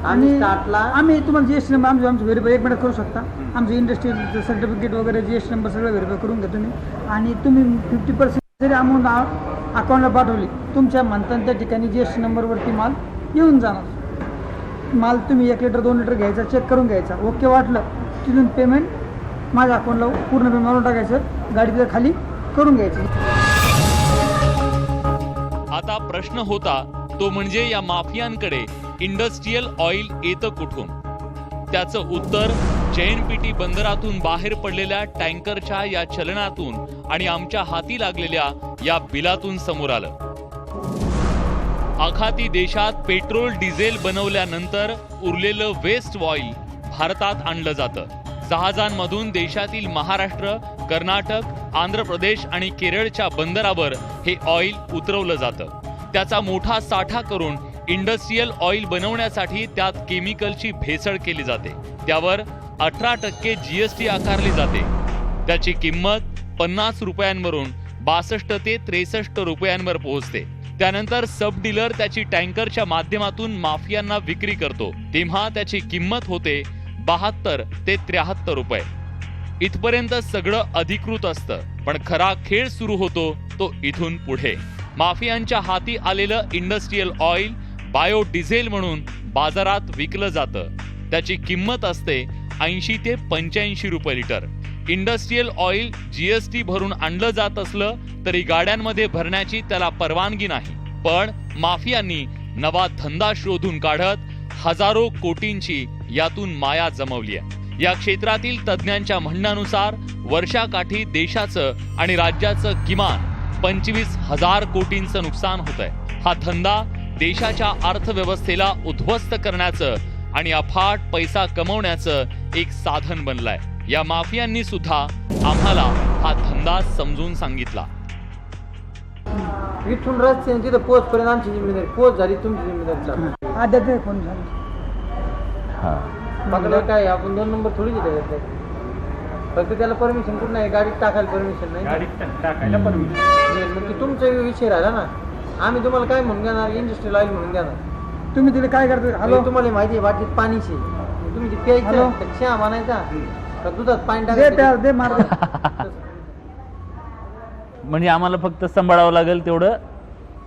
आम्ही स्टार्टला आम्ही तुम्हाला जीएसटी नंबर आमचं व्हेरीफाय 1 मिनिट करू शकता. आमचं इंडस्ट्रियल सर्टिफिकेट वगैरे जीएसटी नंबर सगळं व्हेरीफाय करून घ्या तुम्ही. आणि तुम्ही 50% जरी अमाऊंट अकाउंटला पाठवली, तुमच्या म्हणतात त्या ठिकाणी जीएसटी नंबरवरती माल येऊन जाणार. माल तुम्ही 1 लिटर 2 लिटर घ्यायचा, चेक करून घ्यायचा, ओके वाटलं तिथून पेमेंट माझ्या अकाउंटला पूर्ण पेमेंट मारून टाकायचं, गाडी तिथं खाली करून घ्यायची. आता प्रश्न होता तो म्हणजे या माफियांकडे इंडस्ट्रियल ऑइल येतं कुठून. त्याचं उत्तर JNPT बंदरातून बाहेर पडलेल्या टँकरच्या या चलनातून आणि आमच्या हाती लागलेल्या या बिलातून समोर आलं. आखाती देशात पेट्रोल डिझेल बनवल्यानंतर उरलेलं वेस्ट ऑइल भारतात आणलं जातं. जहाजांमधून देशातील महाराष्ट्र, कर्नाटक, आंध्र प्रदेश आणि केरळच्या बंदरावर हे ऑइल उतरवलं जातं. त्याचा मोठा साठा करून इंडस्ट्रियल ऑइल बनवण्यासाठी त्यात केमिकलची भेसळ केली जाते. त्यावर 18% GST आकारली जाते. त्याची किंमत 50 रुपयांवरून 62 ते 63 रुपयांवर पोहोचते. त्यानंतर सब डीलर त्याची टँकरच्या माध्यमातून माफियांना विक्री करतो, तेव्हा त्याची किंमत होते 72 ते 73 रुपये. इथपर्यंत सगळं अधिकृत असतं, पण खरा खेळ सुरू होतो तो इथून पुढे. माफियांच्या हाती आलेलं इंडस्ट्रियल ऑइल बायोडिझेल म्हणून बाजारात विकलं जातं. त्याची किंमत असते 80 ते 85 रुपये लिटर. इंडस्ट्रियल ऑइल जीएसटी भरून आणलं जात असलं तरी गाड्यांमध्ये भरण्याची त्याला परवानगी नाही. पण माफियांनी नवा धंदा शोधून काढत हजारो कोटींची यातून माया जमवली आहे. या क्षेत्रातील तज्ज्ञांच्या म्हणण्यानुसार वर्षाकाठी देशाचं आणि राज्याचं किमान 25,000 कोटींचं नुकसान होत आहे. हा धंदा देशाच्या अर्थव्यवस्थेला उद्ध्वस्त करण्याचं आणि अफाट पैसा कमवण्याचं एक साधन बनलंय. या माफियांनी सुद्धा आम्हाला हा धंदा समजून सांगितला. इथून रस्ते तिथं पोहोचपर्यंत आमची जिम्मेदारी, पोहोच झाली तुमची जिम्मेदारी. आद्या फोन झाला पकडलं काय आपण 2 नंबर थोडी दिले, फक्त त्याला परमिशन कुठं नाही, गाडीत टाकायला परमिशन नाही, गाडीत टाकायला परमिशन मग तुमचा विषय राहिला ना. आम्ही तुम्हाला काय म्हणून देणार, इंडस्ट्रियल ऑइल म्हणून देणार. तुम्ही तिथे काय करता? हॅलो, तुम्हाला माहिती आहे बाटलीत पाणीची, तुम्ही ते प्यायचं चहा म्हणायचा का दुधात पाणी टाकायचं दे मार. म्हणजे आम्हाला फक्त सांभाळावं लागेल तेवढं,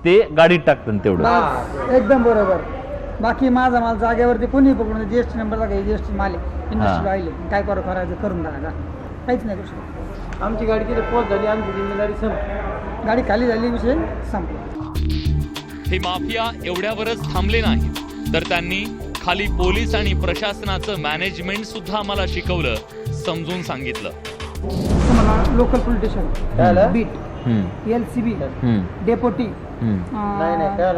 ते गाडीत टाकतात तेवढं. एकदम बरोबर. बाकी माझा माल जागेवरती कोणी पकडून जीएसटी नंबर लागाय, जीएसटी माल इंडस्ट्री ऑइल काय करायचं करून टाका, काहीच नाही करू शकत. आमची गाडी तिथे पोहोच झाली, आमची जिम्मेदारी संपली, गाडी खाली झाली, विषय संपला. हे माफिया एवढ्यावरच थांबले नाहीत, तर त्यांनी खाली पोलीस आणि प्रशासनाचं मॅनेजमेंट सुद्धा आम्हाला शिकवलं, समजून सांगितलं. तुम्हाला local police station, beat, LCB, deputy,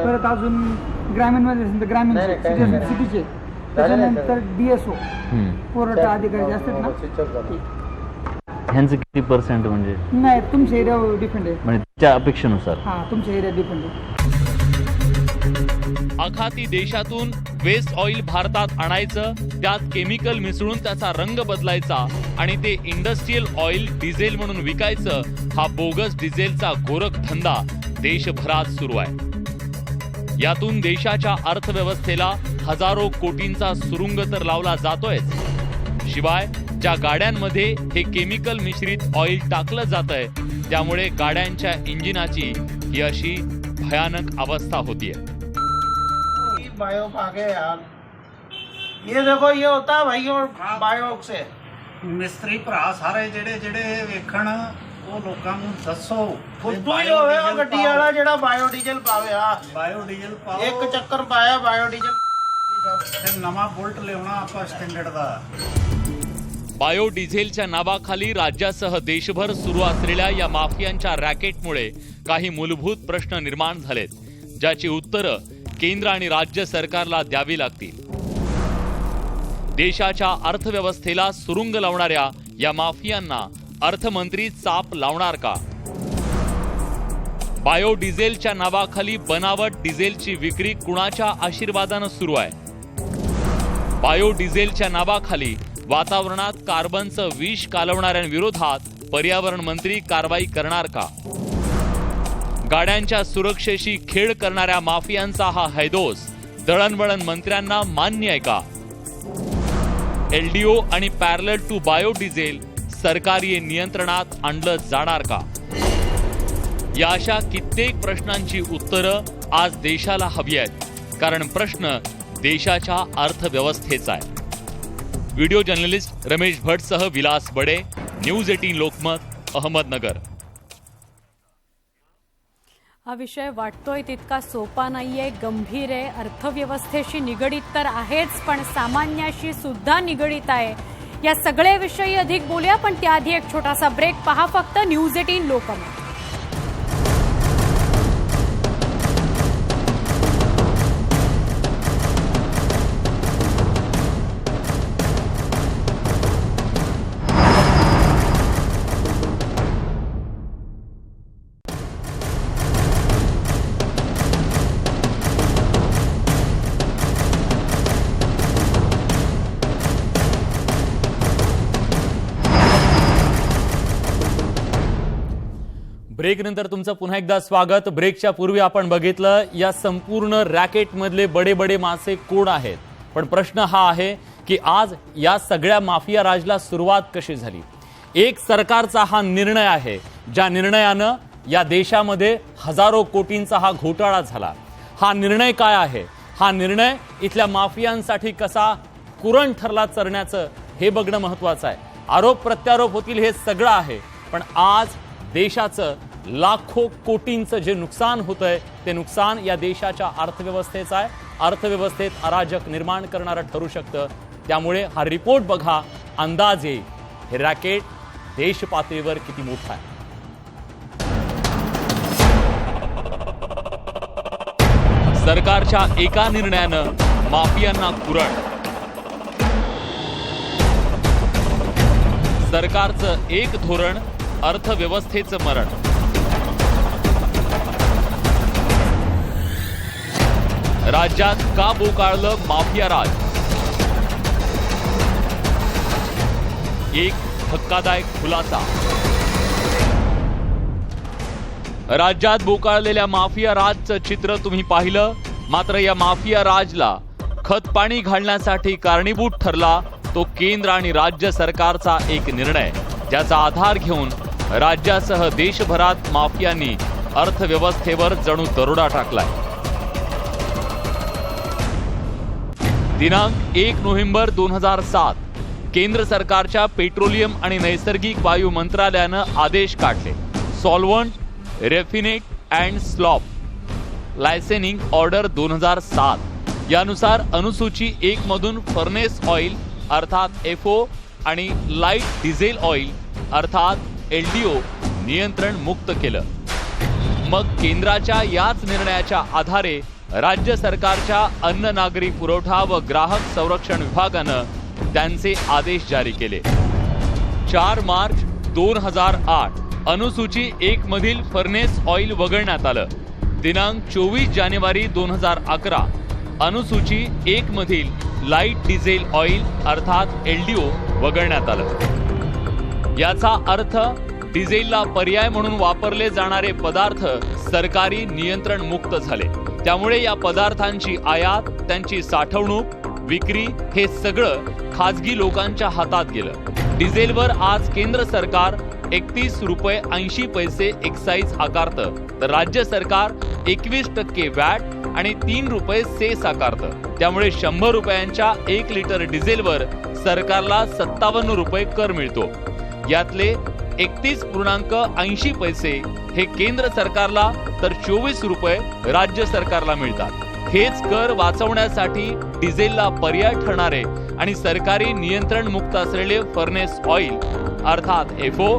परत अजून ग्रामीण मध्ये ग्रामीण सिटीचे, त्याच्यानंतर DSO, पुरवठा अधिकारी असतात ना, ह्यांचं किती पर्सेंट म्हणजे नाही तुमच्या एरियावर डिपेंड आहे, म्हणजे त्या अपेक्षेनुसार. हा तुमच्या एरिया डिपेंड आहे. आखाती देशातून वेस्ट ऑइल भारतात आणायचं, त्यात केमिकल मिसळून त्याचा रंग बदलायचा आणि ते इंडस्ट्रियल ऑइल डिझेल म्हणून विकायचं, हा बोगस डिझेलचा गोरखधंदा देशभरात सुरू आहे. यातून देशाच्या अर्थव्यवस्थेला हजारो कोटींचा सुरुंग तर लावला जातोय, शिवाय ज्या गाड्यांमध्ये हे केमिकल मिश्रित ऑइल टाकलं जातंय त्यामुळे गाड्यांच्या इंजिनाची ही अशी भयानक अवस्था होतीये. बायो भागे यार, ये देखो ये होता है भाई बायो से मिस्त्री भरा सारे जेड़े जेड़े वेखण ਉਹ ਲੋਕਾਂ ਨੂੰ ਦੱਸੋ ਫੁੱਦੂ ਹੀ ਹੋਇਆ ਗੱਡੀ ਵਾਲਾ ਜਿਹੜਾ ਬਾਇਓ ਡੀਜ਼ਲ ਪਾਵੇ ਆ ਬਾਇਓ ਡੀਜ਼ਲ ਪਾਓ, ਇੱਕ ਚੱਕਰ ਪਾਇਆ ਬਾਇਓ ਡੀਜ਼ਲ ਤੇ ਨਵਾਂ ਬੁਲਟ ਲਿਆਉਣਾ ਆਪਾਂ ਸਟੈਂਡਰਡ ਦਾ. बायो डिझेलच्या नावाखाली राज्यासह देशभर सुरू असलेल्या या माफियांच्या रॅकेटमुळे काही मूलभूत प्रश्न निर्माण झालेत, ज्याची उत्तरं केंद्र आणि राज्य सरकारला द्यावी लागतील. देशाच्या अर्थव्यवस्थेला सुरुंग लावणाऱ्या या माफियांना अर्थमंत्री चाप लावणार का? बायो डिझेलच्या नावाखाली बनावट डिझेलची विक्री कुणाच्या आशीर्वादानं सुरू आहे? बायो डिझेलच्या नावाखाली वातावरणात कार्बनचं विष कालवणाऱ्यांविरोधात पर्यावरण मंत्री कारवाई करणार का? गाड्यांच्या सुरक्षेशी खेळ करणाऱ्या माफियांचा हा हैदोस दळणवळण मंत्र्यांना मान्य आहे का? LDO आणि पॅरलल टू बायो डिझेल सरकारी नियंत्रणात आणलं जाणार का? या अशा कित्येक प्रश्नांची उत्तरं आज देशाला हवी आहेत, कारण प्रश्न देशाच्या अर्थव्यवस्थेचा आहे. Video journalist Ramesh भटसह Vilas Bade, news 18 Lokmat, Ahmednagar. हा विषय वाटतोय तितका सोपा नाहीये, गंभीर आहे, अर्थव्यवस्थेशी निगडीत तर आहेच पण सामान्याशी सुद्धा निगडीत आहे. या सगळे विषयी अधिक बोलूया, पण त्याआधी एक छोटासा ब्रेक. पहा फक्त न्यूज 18 लोकमत. ब्रेकनंतर तुमचं पुन्हा एकदा स्वागत. ब्रेकच्या पूर्वी आपण बघितलं या संपूर्ण रॅकेटमधले बडे बडे मासे कोण आहेत, पण प्रश्न हा आहे की आज या सगळ्या माफिया राजला सुरुवात कशी झाली. एक सरकारचा हा निर्णय आहे, ज्या निर्णयानं या देशामध्ये हजारो कोटींचा हा घोटाळा झाला. हा निर्णय काय आहे? हा निर्णय इथल्या माफियांसाठी कसा कुरण ठरला चरण्याचं हे बघणं महत्वाचं आहे. आरोप प्रत्यारोप होतील, हे सगळं आहे. पण आज देशाचं लाखो कोटींचं जे नुकसान होतंय ते नुकसान या देशाच्या अर्थव्यवस्थेचं आहे. अर्थव्यवस्थेत अराजक निर्माण करणारं ठरू शकतं. त्यामुळे हा रिपोर्ट बघा, अंदाज येईल हे रॅकेट देश पातळीवर किती मोठं आहे. सरकारच्या एका निर्णयानं माफियांना कुरण. सरकारचं एक धोरण, अर्थव्यवस्थेचं मरण. राज्यात का बोकाळलं माफिया राज? एक धक्कादायक खुलासा. राज्यात बोकाळलेल्या माफिया राजचं चित्र तुम्ही पाहिलं. मात्र या माफिया राजला खतपाणी घालण्यासाठी कारणीभूत ठरला तो केंद्र आणि राज्य सरकारचा एक निर्णय, ज्याचा आधार घेऊन राज्यासह देशभरात माफियांनी अर्थव्यवस्थेवर जणू दरोडा टाकलाय. दिनांक 1 नोव्हेंबर 2007 केंद्र सरकारच्या पेट्रोलियम आणि नैसर्गिक वायू मंत्रालयानं आदेश काढले. सॉल्व्हंट, रेफिनेट अँड स्लॉप लायसेनिंग ऑर्डर 2007 यानुसार अनुसूची 1 मधून फर्नेस ऑइल अर्थात FO आणि लाईट डिझेल ऑइल अर्थात LDO नियंत्रण मुक्त केलं. मग केंद्राच्या याच निर्णयाच्या आधारे राज्य सरकारच्या अन्न नागरी पुरवठा व ग्राहक संरक्षण विभागानं त्यांचे आदेश जारी केले. 4 मार्च 2008 अनुसूची 1 मधील फर्नेस ऑइल वगळण्यात आलं. दिनांक 24 जानेवारी 2011 अनुसूची 1 मधील लाईट डिझेल ऑइल अर्थात LDO वगळण्यात आलं. याचा अर्थ डिझेलला पर्याय म्हणून वापरले जाणारे पदार्थ सरकारी नियंत्रण मुक्त झाले. त्यामुळे या पदार्थांची आयात, त्यांची साठवणूक, विक्री हे सगळं खाजगी लोकांच्या हातात गेलं. डिझेलवर आज केंद्र सरकार 31 रुपये 80 पैसे एक्साईज आकारतं, तर राज्य सरकार 21% वॅट आणि 3 रुपये सेस आकारतं. त्यामुळे 100 रुपयांच्या 1 लिटर डिझेलवर सरकारला 57 रुपये कर मिळतो. यातले 31.80 पैसे हे केंद्र सरकारला तर 24 रुपये राज्य सरकारला मिळतात. हेच कर वाचवण्यासाठी डिझेलला पर्याय ठरणारे आणि सरकारी नियंत्रण मुक्त असलेले फर्नेस ऑइल अर्थात FO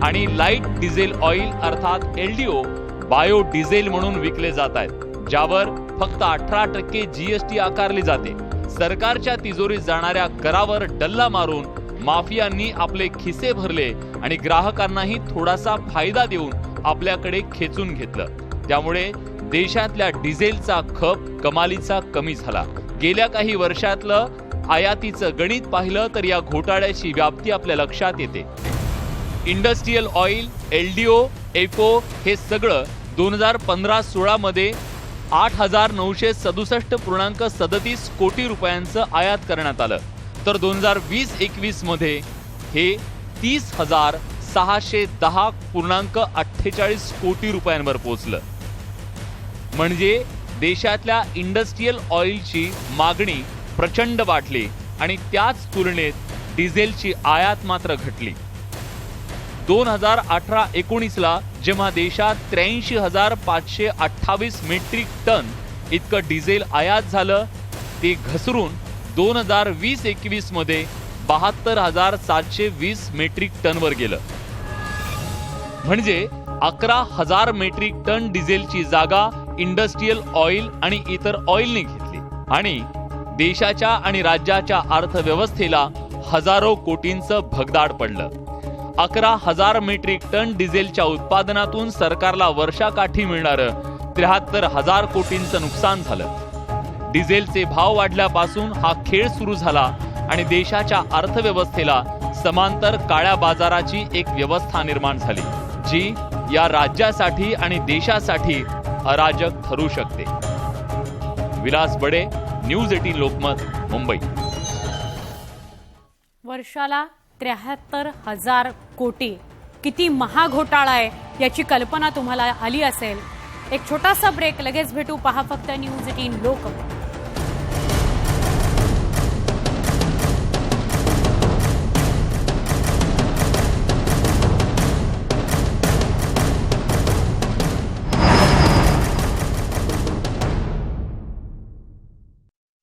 आणि लाईट डिझेल ऑइल अर्थात LDO बायो डिझेल म्हणून विकले जात आहेत, ज्यावर फक्त 18% GST आकारली जाते. सरकारच्या तिजोरीत जाणाऱ्या करावर डल्ला मारून माफियांनी आपले खिसे भरले आणि ग्राहकांनाही थोडासा फायदा देऊन आपल्याकडे खेचून घेतलं. त्यामुळे देशातल्या डिझेलचा खप कमालीचा कमी झाला. गेल्या काही वर्षातलं आयातीचं गणित पाहिलं तर या घोटाळ्याची व्याप्ती आपल्या लक्षात येते. इंडस्ट्रियल ऑइल, LDO, FO हे सगळं 2015-16 मध्ये 8,967.37 कोटी रुपयांचं आयात करण्यात आलं, तर 2020-21 मध्ये हे 30,610.48 कोटी रुपयांवर पोहोचलं. म्हणजे देशातल्या इंडस्ट्रियल ऑइलची मागणी प्रचंड वाढली आणि त्याच तुलनेत डिझेलची आयात मात्र घटली. 2018-19ला जेव्हा देशात 83,528 मेट्रिक टन इतकं डिझेल आयात झालं, ते घसरून 2020-21 मध्ये 72,720 मेट्रिक टनवर गेलं. म्हणजे 11,000 मेट्रिक टन डिझेलची जागा इंडस्ट्रियल ऑइल आणि इतर ऑइलने घेतली आणि देशाच्या आणि राज्याच्या अर्थव्यवस्थेला हजारो कोटींचं भगदाड पडलं. 11,000 मेट्रिक टन डिझेलच्या उत्पादनातून सरकारला वर्षाकाठी मिळणारं 73,000 कोटींचं नुकसान झालं. डिझेलचे भाव वाढल्यापासून हा खेळ सुरू झाला आणि देशाच्या अर्थव्यवस्थेला समांतर काळ्या बाजाराची एक व्यवस्था निर्माण झाली, जी या राज्यासाठी आणि देशासाठी अराजक ठरू शकते. विलास बडे, न्यूज 18 लोकमत, मुंबई. वर्षाला 73,000 कोटी किती महाघोटाळा आहे याची कल्पना तुम्हाला आली असेल. एक छोटासा ब्रेक, लगेच भेटू. पहा फक्त न्यूज 18 लोकमत.